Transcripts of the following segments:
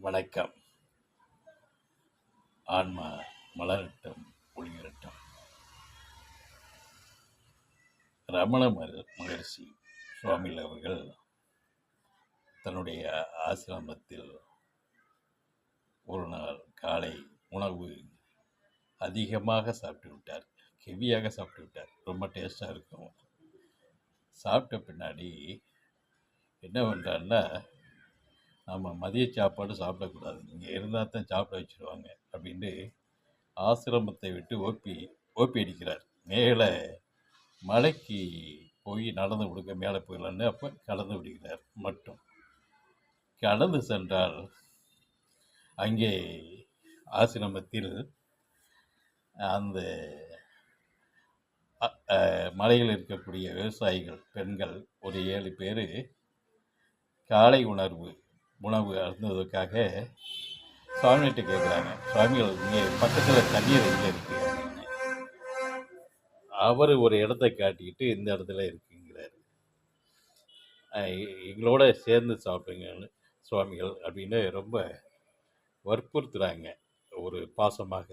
வணக்கம். ஆன்மா மலரட்டும், ஒளிரட்டும். ரமண மகர்ஷி சுவாமிகள் அவர்கள் தன்னுடைய ஆசிரமத்தில் ஒரு நாள் காலை உணவு அதிகமாக சாப்பிட்டு விட்டார். ஹெவியாக சாப்பிட்டு விட்டார். ரொம்ப டேஸ்டாக இருக்கும். சாப்பிட்ட பின்னாடி என்ன பண்ணுறாருன்னா, நம்ம மதிய சாப்பாடு சாப்பிடக்கூடாது, இங்கே இருந்தால் தான் சாப்பிட வச்சுருவாங்க அப்படின்ட்டு ஆசிரமத்தை விட்டு ஓப்பி அடிக்கிறார். மேலே மலைக்கு போய் நடந்து கொடுக்க மேலே போயிடலான்னு அப்போ கடந்து விடுகிறார். மட்டும் கடந்து சென்றால் அங்கே ஆசிரமத்தில் அந்த மலையில் இருக்கக்கூடிய விவசாயிகள் பெண்கள் ஒரு 7 பேர் காலை உணவு அருந்துவதற்காக சுவாமிகிட்ட கேட்குறாங்க, சுவாமிகள் இங்கே பக்கத்தில் தண்ணீர் எங்கே இருக்குது அப்படின்னு. அவர் ஒரு இடத்த காட்டிக்கிட்டு இந்த இடத்துல இருக்குங்கிறார். எங்களோட சேர்ந்து சாப்பிடுங்கன்னு சுவாமிகள் அப்படின்னு ரொம்ப வற்புறுத்துகிறாங்க ஒரு பாசமாக.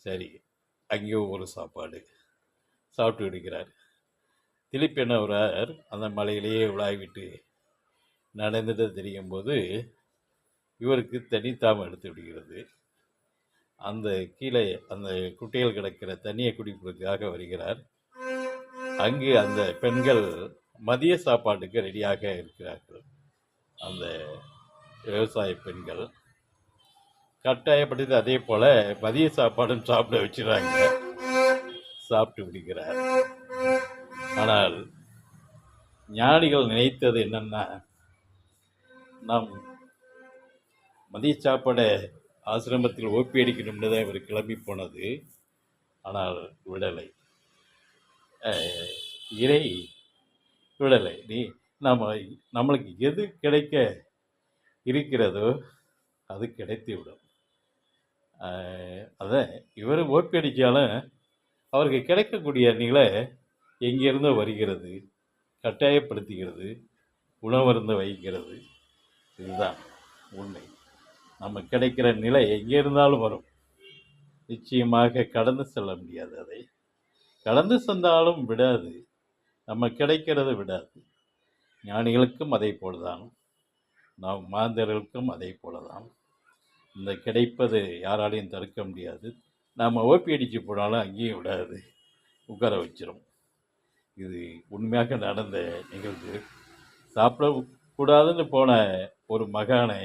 சரி, அங்கேயும் ஒரு சாப்பாடு சாப்பிட்டு விடுகிறார். திருப்பி என்ன வரார், அந்த மலையிலேயே விழாவிட்டு நடந்துட்டு தெரியும் போது இவருக்கு தனித்தாமம் எடுத்து விடுகிறது. அந்த கீழே அந்த குட்டைகள் கிடக்கிற தண்ணியை குடிப்பதற்காக வருகிறார். அங்கு அந்த பெண்கள் மதிய சாப்பாட்டுக்கு ரெடியாக இருக்கிறார்கள். அந்த விவசாய பெண்கள் கட்டாயப்படுத்தி அதே போல மதிய சாப்பாடும் சாப்பிட வச்சுறாங்க. சாப்பிட்டு விடுகிறார். ஆனால் ஞானிகள் நினைத்தது என்னன்னா, நாம் மதிய சாப்பாடை ஆசிரமத்தில் ஓப்பி அடிக்கணும்னு தான் இவர் கிளம்பி போனது. ஆனால் விடலை, இறை விடலை. நம்மளுக்கு எது கிடைக்க இருக்கிறதோ அது கிடைத்துவிடும். அதான் இவர் ஓப்பி அடித்தாலும் அவருக்கு கிடைக்கக்கூடிய நிலை எங்கேருந்தோ வருகிறது, கட்டாயப்படுத்துகிறது, உணவருந்த வைக்கிறது. இதுதான் உண்மை. நம்ம கிடைக்கிற நிலை எங்கே இருந்தாலும் வரும். நிச்சயமாக கடந்து செல்ல முடியாது. அதை கடந்து சென்றாலும் விடாது, நம்ம கிடைக்கிறது விடாது. ஞானிகளுக்கும் அதே போலதான், நாம் மாந்தர்களுக்கும் அதே போலதான். இந்த கிடைப்பது யாராலையும் தடுக்க முடியாது. நாம் ஓப்பி அடித்து போனாலும் அங்கேயும் விடாது, உட்கார வச்சிடும். இது உண்மையாக நடந்த நிகழ்வு. சாப்பிடக்கூடாதுன்னு போன ஒரு மகானை